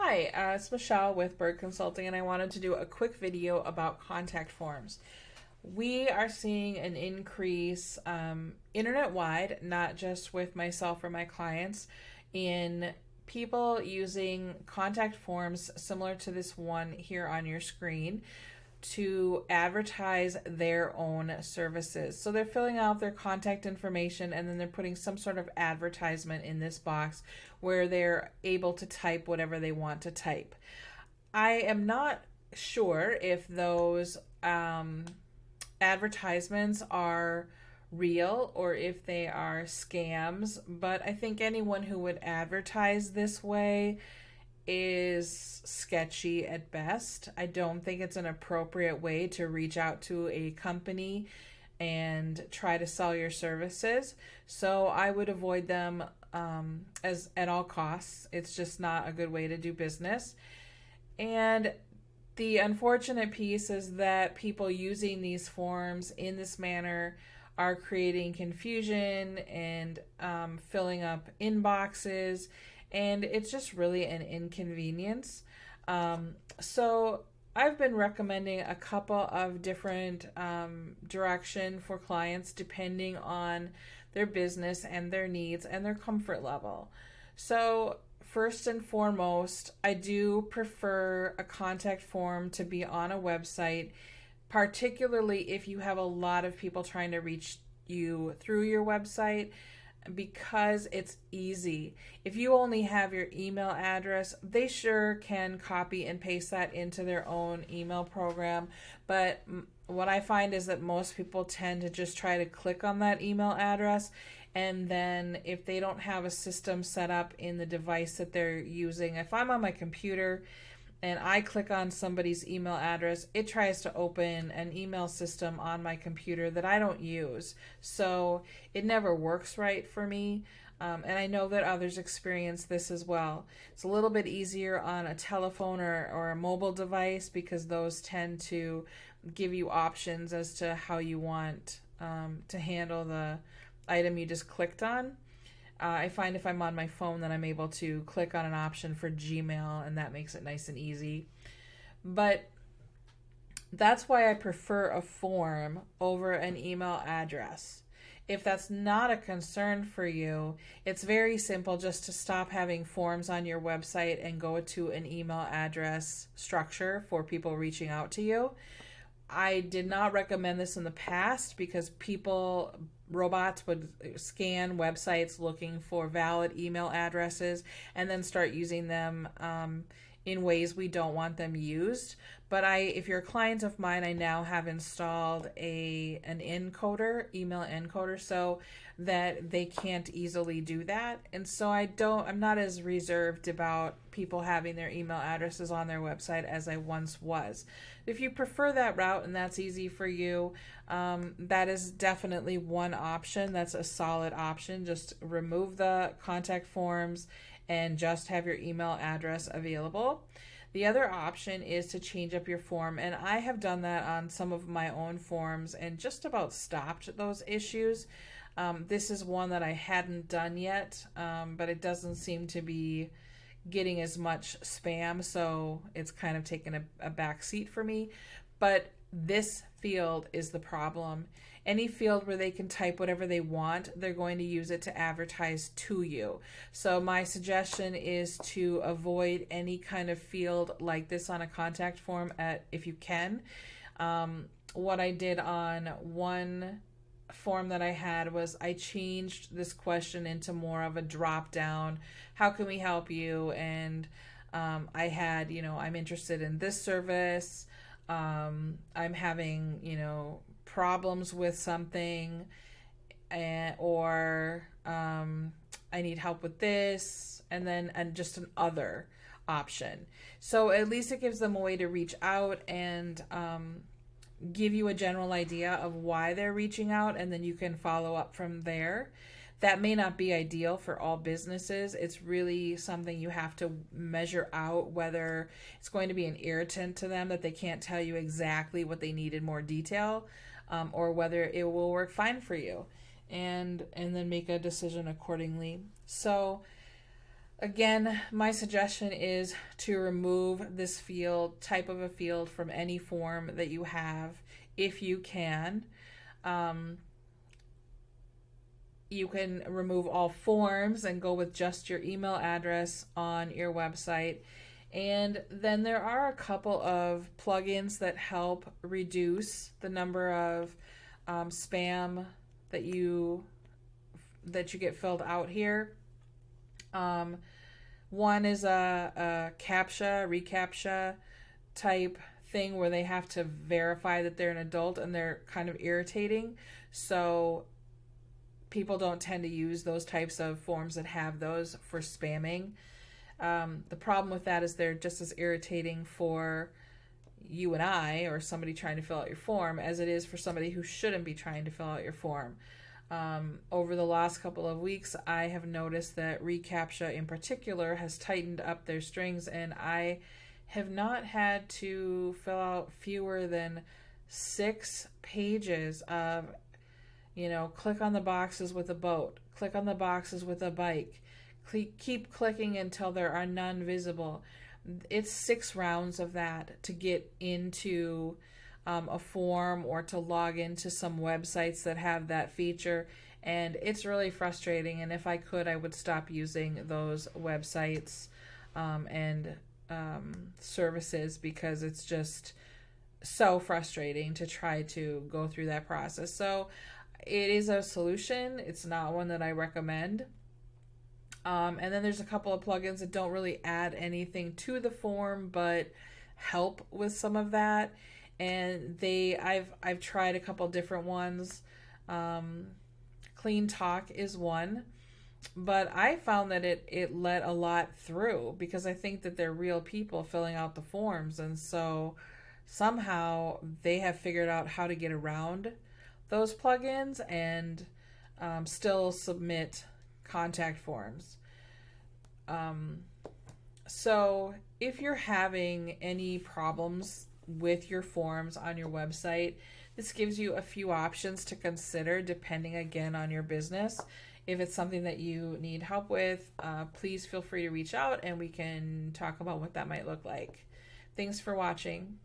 Hi, it's Michelle with Bird Consulting, and I wanted to do a quick video about contact forms. We are seeing an increase internet-wide, not just with myself or my clients, in people using contact forms similar to this one here on your screen to advertise their own services. So they're filling out their contact information and then they're putting some sort of advertisement in this box where they're able to type whatever they want to type. I am not sure if those advertisements are real or if they are scams, but I think anyone who would advertise this way is sketchy at best. I don't think it's an appropriate way to reach out to a company and try to sell your services. So I would avoid them as at all costs. It's just not a good way to do business. And the unfortunate piece is that people using these forms in this manner are creating confusion and filling up inboxes, and it's just really an inconvenience. So I've been recommending a couple of different direction for clients depending on their business and their needs and their comfort level. So first and foremost, I do prefer a contact form to be on a website, particularly if you have a lot of people trying to reach you through your website, because it's easy. If you only have your email address, they sure can copy and paste that into their own email program. But what I find is that most people tend to just try to click on that email address, and then if they don't have a system set up in the device that they're using, if I'm on my computer and I click on somebody's email address, it tries to open an email system on my computer that I don't use. So it never works right for me. And I know that others experience this as well. It's a little bit easier on a telephone or a mobile device because those tend to give you options as to how you want to handle the item you just clicked on. I find if I'm on my phone that I'm able to click on an option for Gmail, and that makes it nice and easy. But that's why I prefer a form over an email address. If that's not a concern for you, it's very simple just to stop having forms on your website and go to an email address structure for people reaching out to you. I did not recommend this in the past because robots would scan websites looking for valid email addresses and then start using them in ways we don't want them used. But if you're a client of mine, I now have installed an encoder, email encoder, so that they can't easily do that. And so I'm not as reserved about people having their email addresses on their website as I once was. If you prefer that route and that's easy for you, that is definitely one option. That's a solid option. Just remove the contact forms and just have your email address available. The other option is to change up your form, and I have done that on some of my own forms and just about stopped those issues. This is one that I hadn't done yet, but it doesn't seem to be getting as much spam, so it's kind of taken a back seat for me. But this field is the problem. Any field where they can type whatever they want, they're going to use it to advertise to you. So my suggestion is to avoid any kind of field like this on a contact form if you can. What I did on one form that I had was I changed this question into more of a drop down. How can we help you? And I had, I'm interested in this service. I'm having, problems with something, or I need help with this, and just an other option. So at least it gives them a way to reach out and give you a general idea of why they're reaching out, and then you can follow up from there. That may not be ideal for all businesses. It's really something you have to measure out, whether it's going to be an irritant to them that they can't tell you exactly what they need in more detail, or whether it will work fine for you, and then make a decision accordingly. So Again, my suggestion is to remove this field, type of a field, from any form that you have if you can. Um, you can remove all forms and go with just your email address on your website. And then there are a couple of plugins that help reduce the number of spam that you get filled out here. Um, One is a reCAPTCHA type thing where they have to verify that they're an adult, and they're kind of irritating. So people don't tend to use those types of forms that have those for spamming. The problem with that is they're just as irritating for you and I, or somebody trying to fill out your form, as it is for somebody who shouldn't be trying to fill out your form. Over the last couple of weeks, I have noticed that reCAPTCHA in particular has tightened up their strings, and I have not had to fill out fewer than 6 pages of, click on the boxes with a boat, click on the boxes with a bike, keep clicking until there are none visible. It's 6 rounds of that to get into a form or to log into some websites that have that feature, and it's really frustrating. And if I could, I would stop using those websites and services, because it's just so frustrating to try to go through that process. So it is a solution. It's not one that I recommend. And then there's a couple of plugins that don't really add anything to the form, but help with some of that. And I've tried a couple different ones. Clean Talk is one, but I found that it let a lot through, because I think that they're real people filling out the forms, and so somehow they have figured out how to get around those plugins and still submit contact forms. So if you're having any problems with your forms on your website, this gives you a few options to consider depending again on your business. If it's something that you need help with, please feel free to reach out and we can talk about what that might look like. Thanks for watching.